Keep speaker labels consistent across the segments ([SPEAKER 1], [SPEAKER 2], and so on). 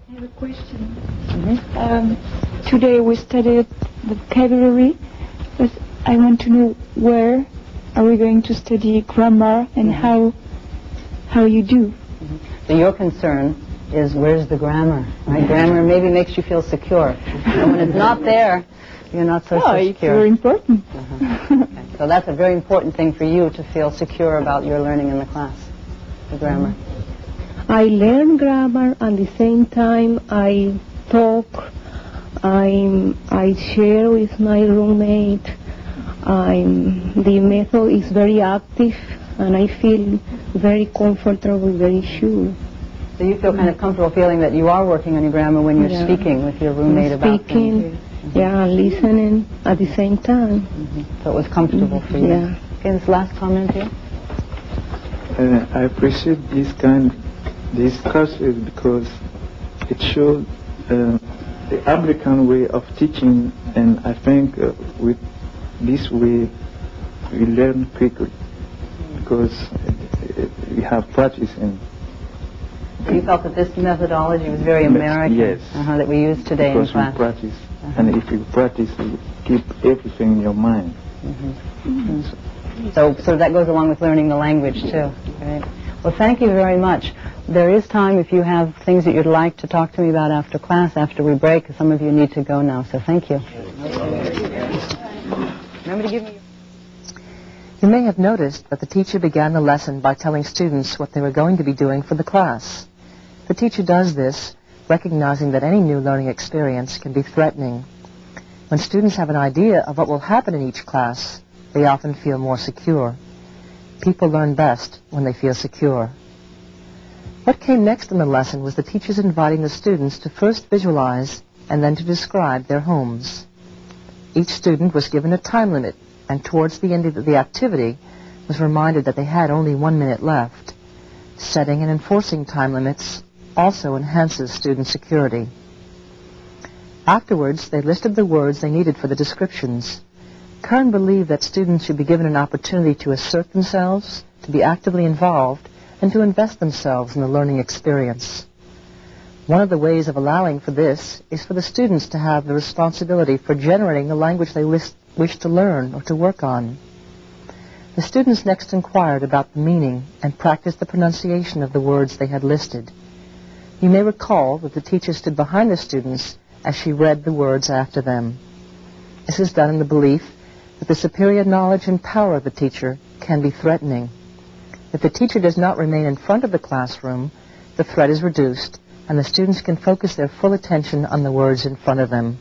[SPEAKER 1] I have a question. Today we studied vocabulary, but I want to know where are we going to study grammar and how you do.
[SPEAKER 2] So your concern is where's the grammar, right? Grammar maybe makes you feel secure. And when it's not there, you're not so secure.
[SPEAKER 1] It's very important.
[SPEAKER 2] Okay. So that's a very important thing for you to feel secure about your learning in the class, the grammar.
[SPEAKER 3] I learn grammar and at the same time I talk, I share with my roommate. The method is very active and I feel very comfortable, very sure.
[SPEAKER 2] So you feel kind of comfortable feeling that you are working on your grammar when you're speaking with your roommate about things.
[SPEAKER 3] Listening at the same time.
[SPEAKER 2] So it was comfortable for you.
[SPEAKER 3] Yeah.
[SPEAKER 2] Okay, this last comment here.
[SPEAKER 4] I appreciate this courses because it shows the American way of teaching, and I think with this way we learn quickly because we have practice in.
[SPEAKER 2] So you felt that this methodology was very American,
[SPEAKER 4] yes,
[SPEAKER 2] that we use today
[SPEAKER 4] because
[SPEAKER 2] in class.
[SPEAKER 4] we practice, and if you practice, you keep everything in your mind.
[SPEAKER 2] So that goes along with learning the language too. Right? Well, thank you very much. There is time if you have things that you'd like to talk to me about after class, after we break. Some of you need to go now, so thank you. Remember to give me. You may have noticed that the teacher began the lesson by telling students what they were going to be doing for the class. The teacher does this, recognizing that any new learning experience can be threatening. When students have an idea of what will happen in each class, they often feel more secure. People learn best when they feel secure. What came next in the lesson was the teachers inviting the students to first visualize and then to describe their homes. Each student was given a time limit, and towards the end of the activity was reminded that they had only 1 minute left. Setting and enforcing time limits also enhances student security. Afterwards, they listed the words they needed for the descriptions. Kern believed that students should be given an opportunity to assert themselves, to be actively involved, and to invest themselves in the learning experience. One of the ways of allowing for this is for the students to have the responsibility for generating the language they wish to learn or to work on. The students next inquired about the meaning and practiced the pronunciation of the words they had listed. You may recall that the teacher stood behind the students as she read the words after them. This is done in the belief that the superior knowledge and power of the teacher can be threatening. If the teacher does not remain in front of the classroom, the threat is reduced and the students can focus their full attention on the words in front of them.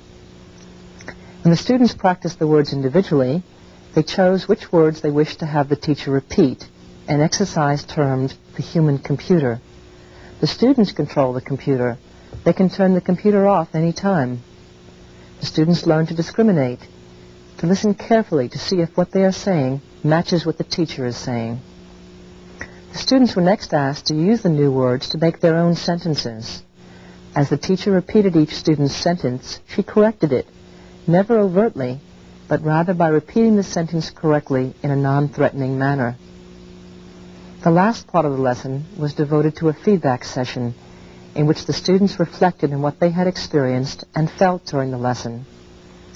[SPEAKER 2] When the students practiced the words individually, they chose which words they wished to have the teacher repeat, an exercise termed the human computer. The students control the computer. They can turn the computer off any time. The students learn to discriminate, to listen carefully to see if what they are saying matches what the teacher is saying. The students were next asked to use the new words to make their own sentences. As the teacher repeated each student's sentence, she corrected it, never overtly, but rather by repeating the sentence correctly in a non-threatening manner. The last part of the lesson was devoted to a feedback session in which the students reflected on what they had experienced and felt during the lesson.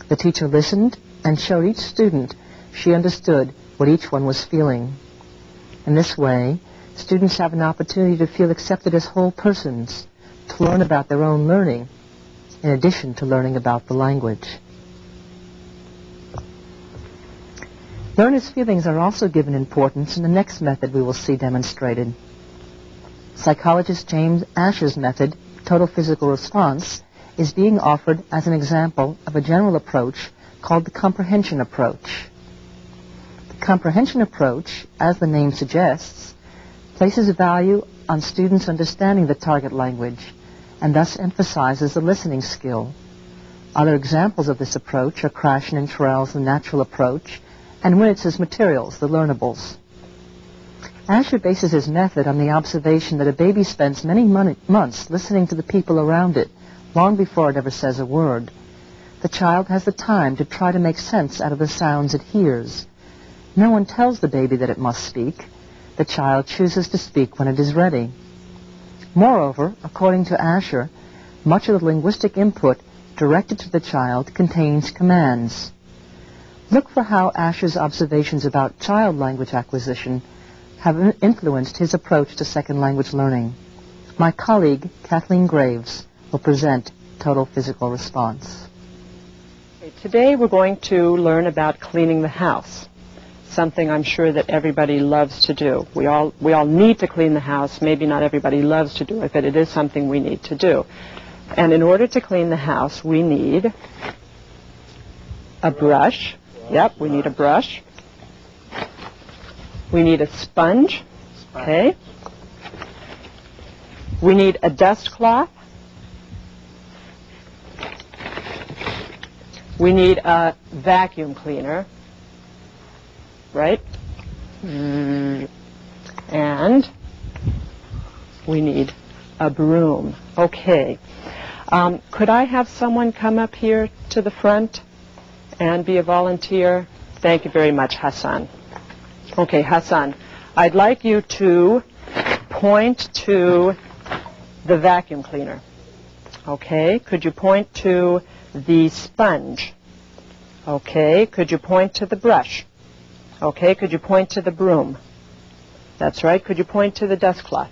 [SPEAKER 2] The teacher listened and showed each student she understood what each one was feeling. In this way, students have an opportunity to feel accepted as whole persons, to learn about their own learning, in addition to learning about the language. Learners' feelings are also given importance in the next method we will see demonstrated. Psychologist James Asher's method, total physical response, is being offered as an example of a general approach called the comprehension approach. The comprehension approach, as the name suggests, places a value on students understanding the target language and thus emphasizes the listening skill. Other examples of this approach are Krashen and Terrell's The Natural Approach and Winitz's materials, The Learnables. Asher bases his method on the observation that a baby spends many months listening to the people around it, long before it ever says a word. The child has the time to try to make sense out of the sounds it hears. No one tells the baby that it must speak. The child chooses to speak when it is ready. Moreover, according to Asher, Much of the linguistic input directed to the child contains commands. Look for how Asher's observations about child language acquisition have influenced his approach to second language learning. My colleague, Kathleen Graves, will present total physical response.
[SPEAKER 5] Today we're going to learn about cleaning the house, something I'm sure that everybody loves to do. We all need to clean the house. Maybe not everybody loves to do it, but it is something we need to do. And in order to clean the house, we need a brush. Yep, we need a brush. We need a sponge. Okay. We need a dust cloth. We need a vacuum cleaner, right? And we need a broom. Okay. Could I have someone come up here to the front and be a volunteer? Thank you very much, Hassan. Okay, Hassan, I'd like you to point to the vacuum cleaner. Okay, could you point to the sponge? Okay, could you point to the brush? Okay, could you point to the broom? That's right, could you point to the dust cloth?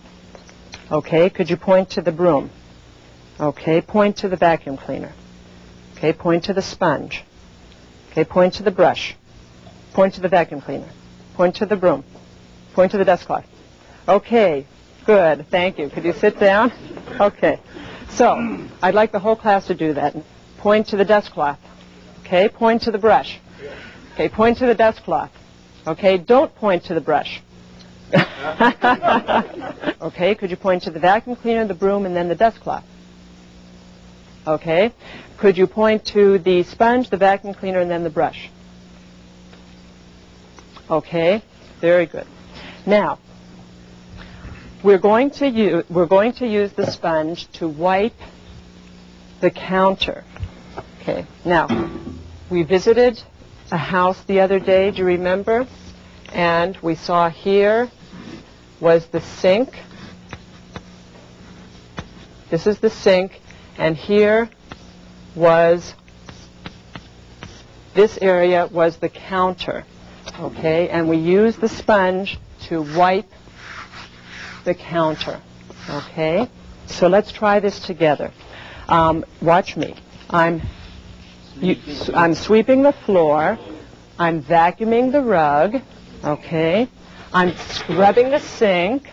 [SPEAKER 5] Okay, could you point to the broom? Okay, point to the vacuum cleaner. Okay, point to the sponge. Okay, point to the brush. Point to the vacuum cleaner. Point to the broom. Point to the dust cloth. Okay, good, thank you. Could you sit down? Okay, so I'd like the whole class to do that. Point to the dust cloth. Okay, point to the brush. Okay, point to the dust cloth. Okay, don't point to the brush. Okay, could you point to the vacuum cleaner, the broom, and then the dust cloth? Okay, could you point to the sponge, the vacuum cleaner, and then the brush? Okay, very good. Now, we're going to use the sponge to wipe the counter. Okay, now, we visited a house the other day, do you remember? And we saw here was the sink. This is the sink, and here was, this area was the counter. Okay, and we used the sponge to wipe the counter. Okay, so let's try this together. Watch me. I'm sweeping the floor. I'm vacuuming the rug. Okay, I'm scrubbing the sink.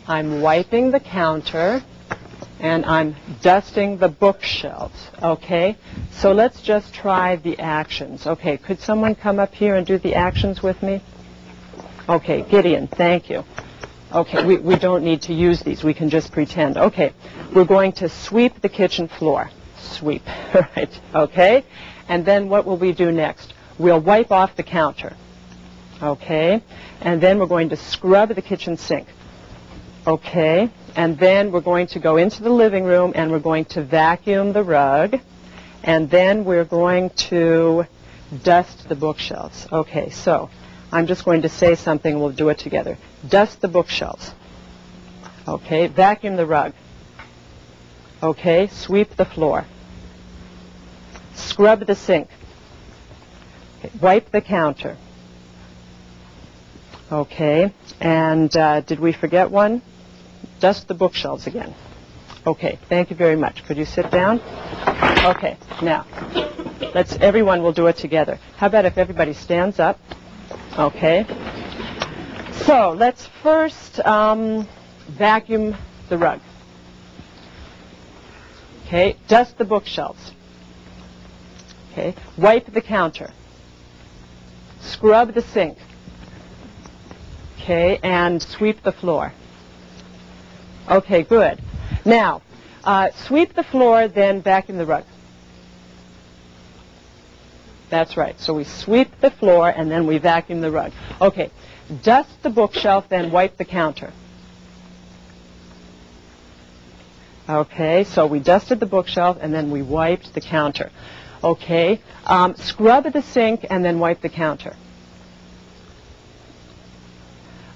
[SPEAKER 5] I'm wiping the counter. And I'm dusting the bookshelves. Okay, so let's just try the actions. Okay, could someone come up here and do the actions with me? Okay, Gideon, thank you. Okay, we don't need to use these. We can just pretend. Okay, we're going to sweep the kitchen floor. Sweep, right, okay? And then what will we do next? We'll wipe off the counter. Okay, and then we're going to scrub the kitchen sink. Okay, and then we're going to go into the living room and we're going to vacuum the rug. And then we're going to dust the bookshelves. Okay, so I'm just going to say something. We'll do it together. Dust the bookshelves. Okay, vacuum the rug. Okay, sweep the floor. Scrub the sink. Okay, wipe the counter. Okay, and did we forget one? Dust the bookshelves again. Okay, thank you very much. Could you sit down? Okay, now, everyone will do it together. How about if everybody stands up? Okay. So, let's first vacuum the rug. Okay, dust the bookshelves. Okay, wipe the counter. Scrub the sink. Okay, and sweep the floor. Okay, good. Now, sweep the floor, then vacuum the rug. That's right. So we sweep the floor, and then we vacuum the rug. Okay, dust the bookshelf, then wipe the counter. Okay, so we dusted the bookshelf, and then we wiped the counter. Okay, scrub the sink, and then wipe the counter.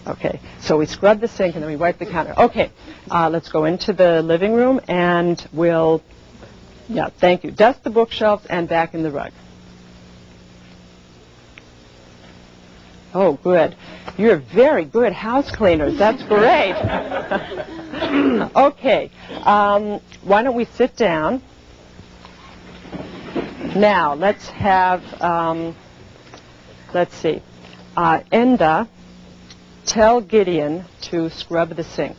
[SPEAKER 5] Okay, so we scrub the sink and then we wipe the counter. Okay, let's go into the living room and we'll, yeah, thank you. Dust the bookshelves and vacuum the rug. Oh, good. You're very good house cleaners. That's great. Okay, why don't we sit down? Now, let's have, let's see, Enda, tell Gideon to scrub the sink.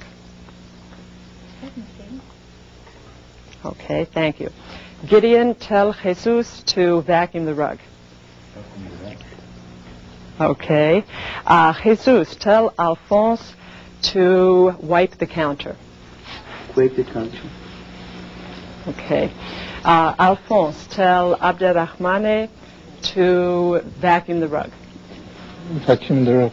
[SPEAKER 5] Okay, thank you. Gideon, tell Jesus to vacuum the rug. Okay. Jesus, tell Alphonse to wipe the counter.
[SPEAKER 4] Wipe the counter.
[SPEAKER 5] Okay. Alphonse, tell Abderrahmane to vacuum the rug.
[SPEAKER 6] Vacuum the rug.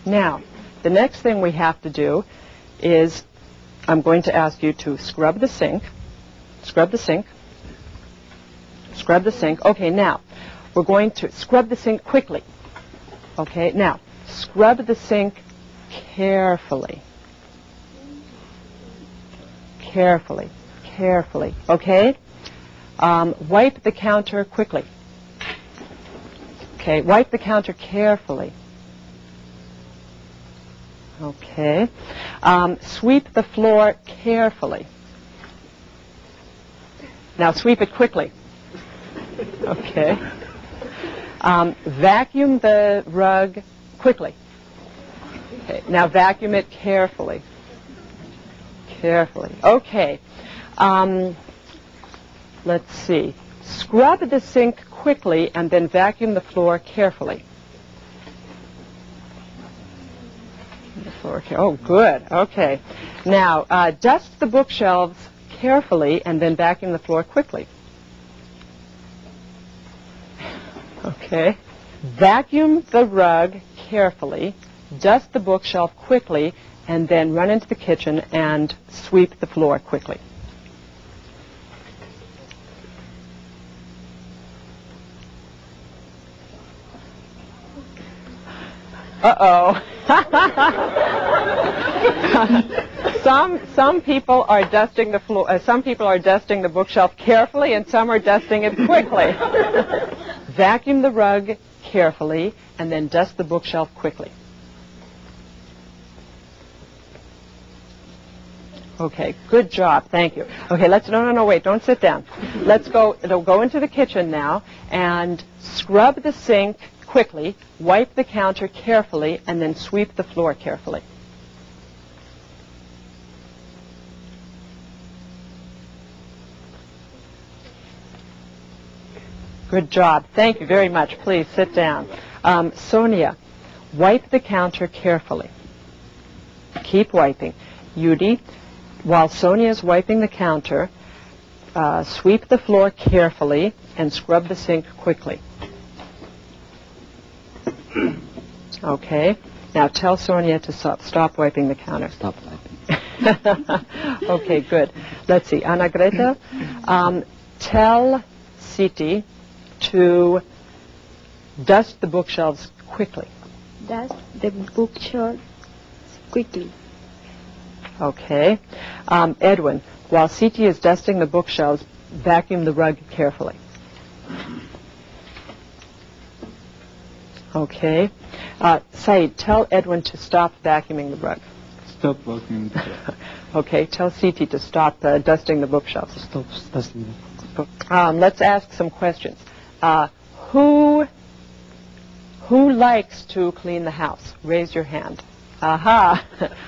[SPEAKER 5] Now, the next thing we have to do is I'm going to ask you to scrub the sink. Scrub the sink. Scrub the sink. Okay, now, we're going to scrub the sink quickly. Okay, now, scrub the sink carefully. Carefully. Carefully. Okay? Wipe the counter quickly. Okay, wipe the counter carefully. Okay. Sweep the floor carefully. Now sweep it quickly. Okay. Vacuum the rug quickly. Okay. Now vacuum it carefully. Carefully. Okay. Let's see. Scrub the sink quickly and then vacuum the floor carefully. The floor. Oh, good. Okay. Now, dust the bookshelves carefully and then vacuum the floor quickly. Okay. Vacuum the rug carefully, dust the bookshelf quickly, and then run into the kitchen and sweep the floor quickly. Uh-oh. Some people are dusting the floor. Some people are dusting the bookshelf carefully, and some are dusting it quickly. Vacuum the rug carefully, and then dust the bookshelf quickly. Okay, good job. Thank you. Okay, wait, don't sit down. Let's go into the kitchen now and scrub the sink quickly, wipe the counter carefully, and then sweep the floor carefully. Good job. Thank you very much. Please sit down. Sonia, wipe the counter carefully. Keep wiping. Yudi, while Sonia is wiping the counter, sweep the floor carefully and scrub the sink quickly. Okay. Now tell Sonia to stop wiping the counter.
[SPEAKER 4] Stop wiping.
[SPEAKER 5] Okay, good. Let's see. Anna Greta, tell Siti to dust the bookshelves quickly.
[SPEAKER 3] Dust the bookshelves quickly.
[SPEAKER 5] Okay. Edwin, while Siti is dusting the bookshelves, vacuum the rug carefully. Okay. Said, tell Edwin to stop vacuuming the rug.
[SPEAKER 6] Stop vacuuming the rug.
[SPEAKER 5] Okay. Tell Siti to stop dusting the bookshelves.
[SPEAKER 6] Stop dusting.
[SPEAKER 5] Let's ask some questions. Who likes to clean the house? Raise your hand. Aha.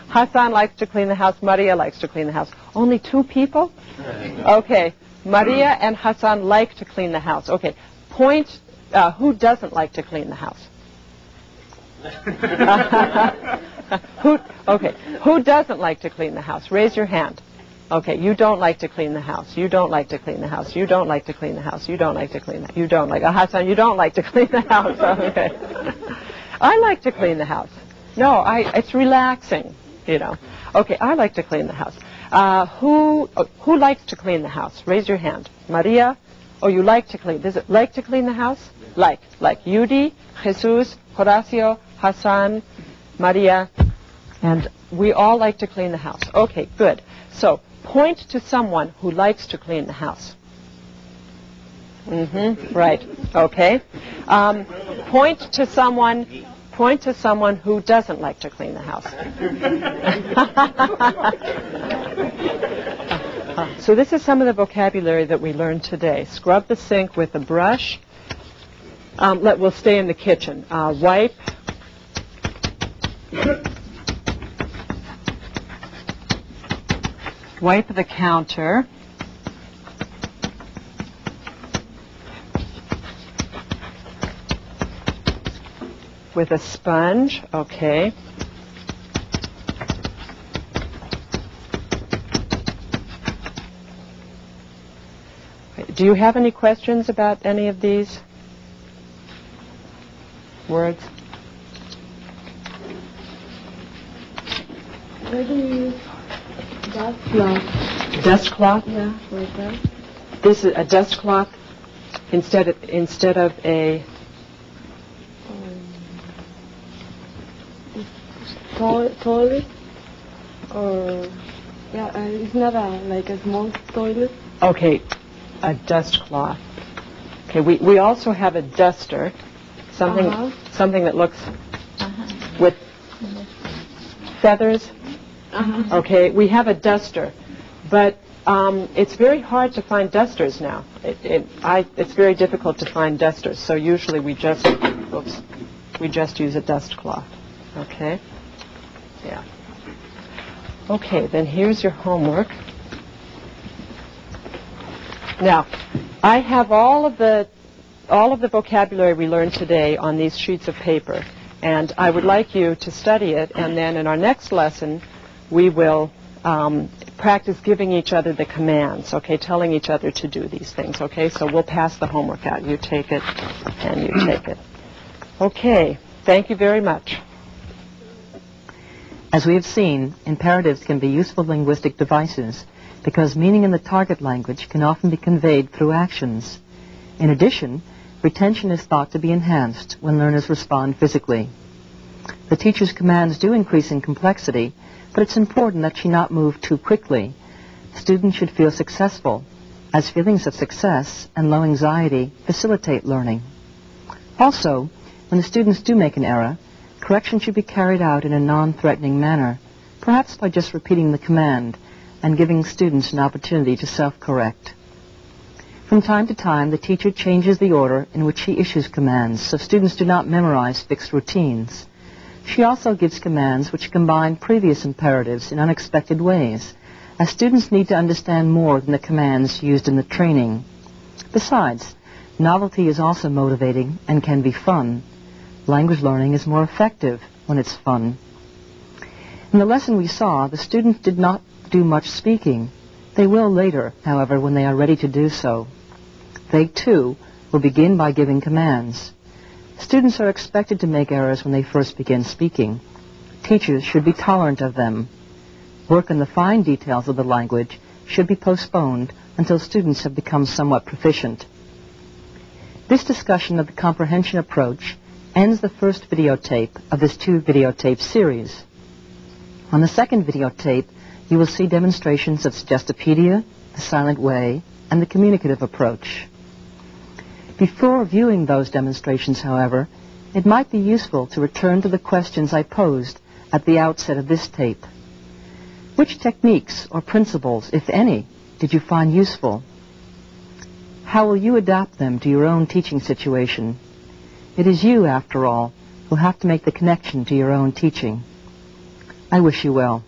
[SPEAKER 5] Hassan likes to clean the house. Maria likes to clean the house. Only two people? Okay. Maria and Hassan like to clean the house. Okay. Point. Who doesn't like to clean the house? Who doesn't like to clean the house? Raise your hand. Okay, you don't like to clean the house. You don't like to clean the house. You don't like to clean the house. You don't like to clean the house. You don't like. Hassan, you don't like to clean the house. Okay. I like to clean the house. No, it's relaxing, you know. Okay, I like to clean the house. Who likes to clean the house? Raise your hand. Maria, you like to clean. Does it like to clean the house? Like Yudi, Jesus, Horacio, Hassan, Maria, and we all like to clean the house. Okay, good. So point to someone who likes to clean the house. Right. Okay. Point to someone who doesn't like to clean the house. So this is some of the vocabulary that we learned today. Scrub the sink with a brush. We'll stay in the kitchen. Wipe. Wipe the counter. With a sponge, okay. Do you have any questions about any of these words?
[SPEAKER 3] Where do you use dust cloth?
[SPEAKER 5] Dust cloth?
[SPEAKER 3] Yeah, like that.
[SPEAKER 5] This is a dust cloth instead of a
[SPEAKER 3] toilet, or it's not like a small toilet.
[SPEAKER 5] Okay, a dust cloth. Okay, we also have a duster, something that looks with feathers. Okay, we have a duster, but it's very hard to find dusters now. It's very difficult to find dusters, so usually we just use a dust cloth. Okay. Yeah. Okay, then here's your homework. Now, I have all of the vocabulary we learned today on these sheets of paper, and I would like you to study it, and then in our next lesson, we will practice giving each other the commands, okay, telling each other to do these things, okay? So we'll pass the homework out. You take it, and you take it. Okay, thank you very much.
[SPEAKER 2] As we have seen, imperatives can be useful linguistic devices because meaning in the target language can often be conveyed through actions. In addition, retention is thought to be enhanced when learners respond physically. The teacher's commands do increase in complexity, but it's important that she not move too quickly. Students should feel successful, as feelings of success and low anxiety facilitate learning. Also, when the students do make an error, correction should be carried out in a non-threatening manner, perhaps by just repeating the command and giving students an opportunity to self-correct. From time to time, the teacher changes the order in which she issues commands, so students do not memorize fixed routines. She also gives commands which combine previous imperatives in unexpected ways, as students need to understand more than the commands used in the training. Besides, novelty is also motivating and can be fun. Language learning is more effective when it's fun. In the lesson we saw, the students did not do much speaking. They will later, however, when they are ready to do so. They, too, will begin by giving commands. Students are expected to make errors when they first begin speaking. Teachers should be tolerant of them. Work on the fine details of the language should be postponed until students have become somewhat proficient. This discussion of the comprehension approach ends the first videotape of this 2-videotape series. On the second videotape, you will see demonstrations of Suggestopedia, the silent way, and the communicative approach. Before viewing those demonstrations, however, it might be useful to return to the questions I posed at the outset of this tape. Which techniques or principles, if any, did you find useful? How will you adapt them to your own teaching situation? It is you, after all, who have to make the connection to your own teaching. I wish you well.